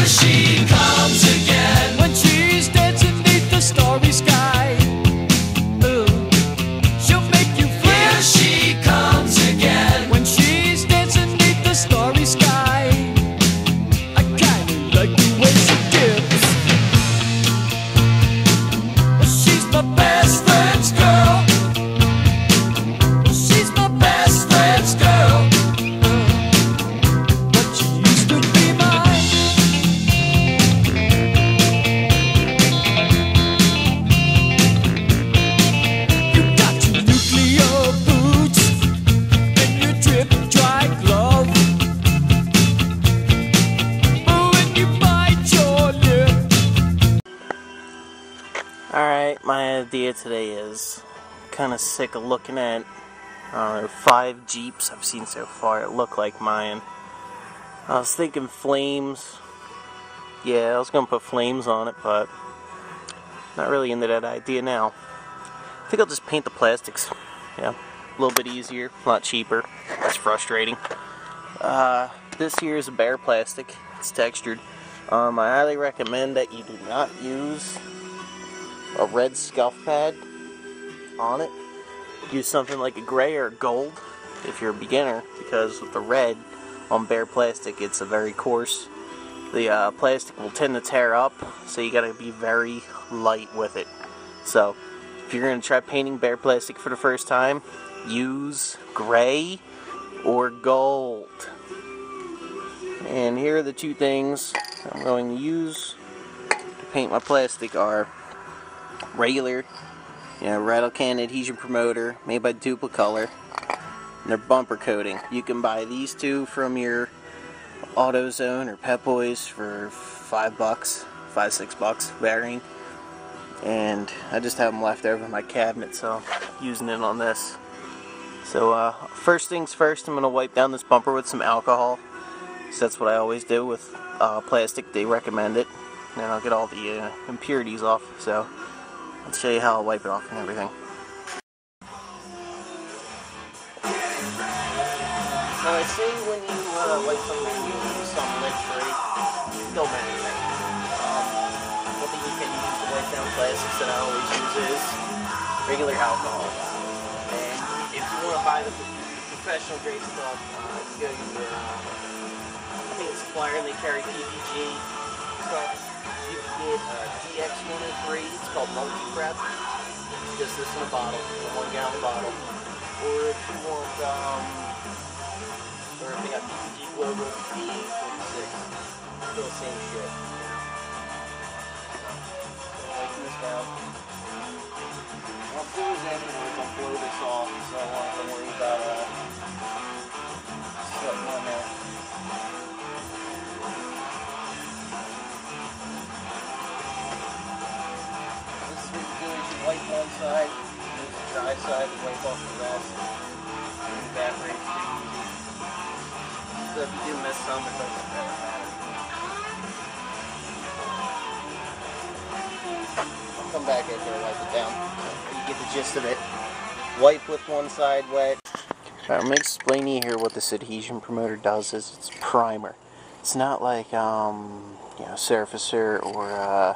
she comes again. When she's dancing beneath the starry sky, she'll make you feel. Here she comes again. When she's dancing beneath the starry sky, I kinda like the way she dips. She's my best friend's girl. She's my best friend's girl. But she used to be mine. You got your nuclear boots and your drip dry glove. But when you bite your lip. Alright, my idea today is kind of sick of looking at 5 Jeeps I've seen so far that look like mine. I was thinking flames. Yeah, I was going to put flames on it, but not really into that idea now. I think I'll just paint the plastics. Yeah, a little bit easier, a lot cheaper. It's frustrating. This here is a bare plastic. It's textured. I highly recommend that you do not use a red scuff pad on it. Use something like a gray or a gold if you're a beginner, because with the red on bare plastic it's a very coarse. The plastic will tend to tear up, so you gotta be very light with it. So if you're gonna try painting bare plastic for the first time, use gray or gold. And here are the two things I'm going to use to paint my plastic are regular, rattle can adhesion promoter made by Duplicolor, and their bumper coating. You can buy these two from your AutoZone or Pep Boys for $5, $5-6 varying. And I just have them left over in my cabinet, so I'm using it on this. So first things first, I'm going to wipe down this bumper with some alcohol. So that's what I always do with plastic. They recommend it. And then I'll get all the impurities off. So I'll show you how I'll wipe it off and everything. So I say when you wipe something, you use some lint-free. Don't matter anything. One thing you can use to wipe down plastics that I always use is regular alcohol. And if you want to buy the professional grade stuff, you go to I think it's Supplier, and they carry PPG stuff. You can get DX103, it's called multi-prep. Just this in a bottle, a 1 gallon bottle. Or if you want, or if they got PPG logo D46, still the same shit. So lighten this down. Once it was in, we're going to blow this off, so I don't have to worry about sweating on there. Wipe one side, use the dry side to wipe off the rest. And evaporate pretty easy. So if you do miss some, it doesn't really matter. I'll come back after I wipe it down. You get the gist of it. Wipe with one side wet. Alright, I'm going to explain to you here what this adhesion promoter does. Is it's primer. It's not like Surfacer or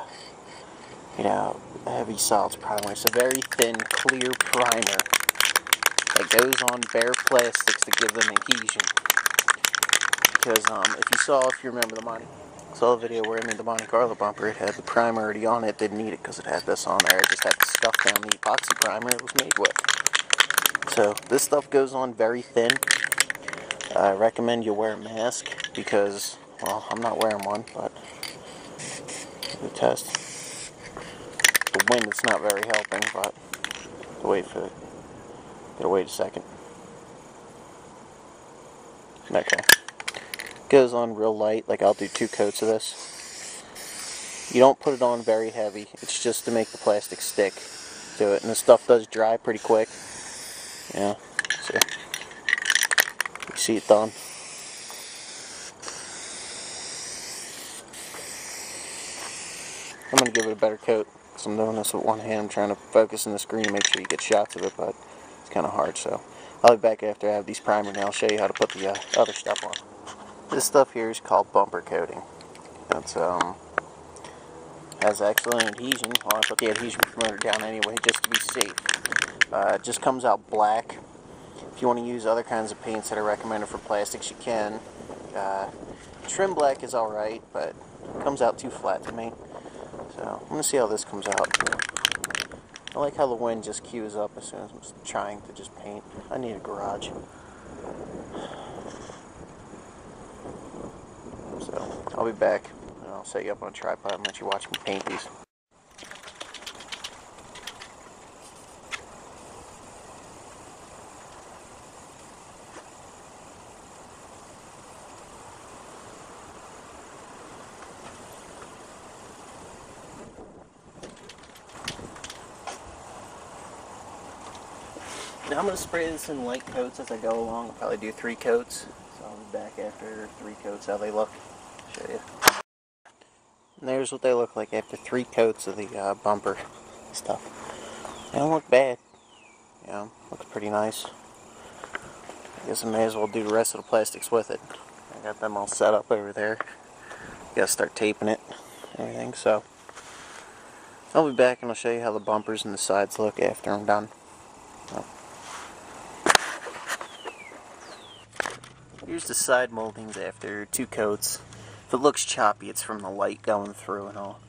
heavy solids primer. It's a very thin, clear primer that goes on bare plastics to give them adhesion. Because if you remember the video where I made the Monte Carlo bumper, it had the primer already on it. Didn't need it because it had this on there. It just had to stuff down the epoxy primer it was made with. So this stuff goes on very thin. I recommend you wear a mask because, well, I'm not wearing one, but the test. The wind is not very helping, but wait for it. Gotta wait a second. Okay. Goes on real light, like I'll do 2 coats of this. You don't put it on very heavy, it's just to make the plastic stick to it, and the stuff does dry pretty quick. Yeah, so you see it done. I'm gonna give it a better coat. So I'm doing this with one hand. I'm trying to focus on the screen to make sure you get shots of it, but it's kind of hard. So I'll be back after I have these primer, and I'll show you how to put the other stuff on. This stuff here is called bumper coating. That's has excellent adhesion. Well, I put the adhesion promoter down anyway just to be safe. It just comes out black. If you want to use other kinds of paints that are recommended for plastics, you can. Trim black is alright, but it comes out too flat to me. So I'm going to see how this comes out. I like how the wind just cues up as soon as I'm trying to just paint. I need a garage. So I'll be back. I'll set you up on a tripod and let you watch me paint these. Now I'm going to spray this in light coats as I go along. I'll probably do 3 coats. So I'll be back after 3 coats how they look. Show you. And there's what they look like after 3 coats of the bumper stuff. They don't look bad. Yeah, looks pretty nice. I guess I may as well do the rest of the plastics with it. I got them all set up over there. Gotta start taping it and everything, so I'll be back and I'll show you how the bumpers and the sides look after I'm done. So. Here's the side moldings after 2 coats. If it looks choppy, it's from the light going through and all.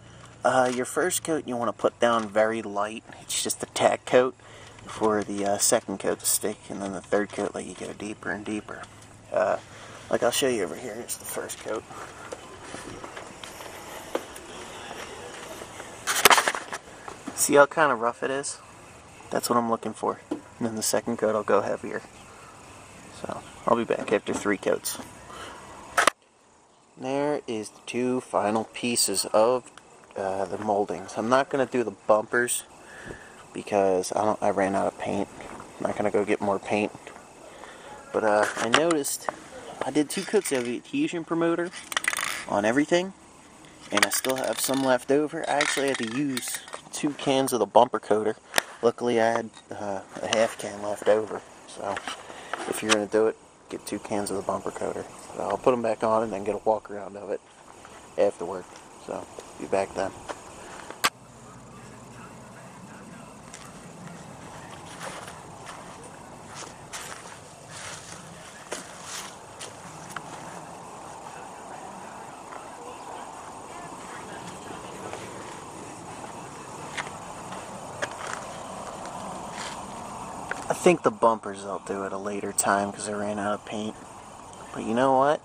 Your first coat you want to put down very light. It's just a tack coat for the second coat to stick, and then the third coat let you go deeper and deeper. Like I'll show you over here. Here's the first coat. See how kind of rough it is? That's what I'm looking for. And then the second coat I'll go heavier. So I'll be back after 3 coats. There is the 2 final pieces of the moldings. I'm not going to do the bumpers because I ran out of paint. I'm not going to go get more paint. But I noticed I did 2 coats of the adhesion promoter on everything, and I still have some left over. I actually had to use 2 cans of the bumper coater. Luckily I had a half can left over. So if you're going to do it, get 2 cans of the bumper coater. But I'll put them back on and then get a walk around of it afterward. So be back then. I think the bumpers I'll do at a later time because I ran out of paint. But you know what?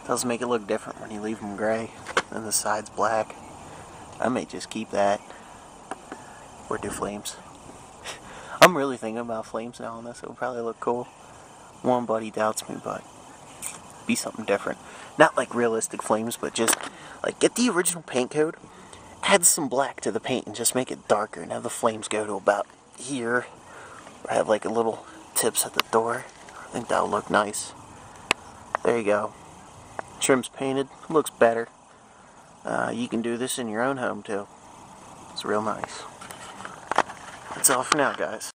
It does make it look different when you leave them gray and the sides black. I may just keep that. Or do flames. I'm really thinking about flames now on this. It would probably look cool. One buddy doubts me, but be something different. Not like realistic flames, but just like get the original paint code, add some black to the paint and just make it darker and have the flames go to about here. Or have like a little tips at the door. I think that'll look nice. There you go. Trim's painted. Looks better. You can do this in your own home too. It's real nice. That's all for now, guys.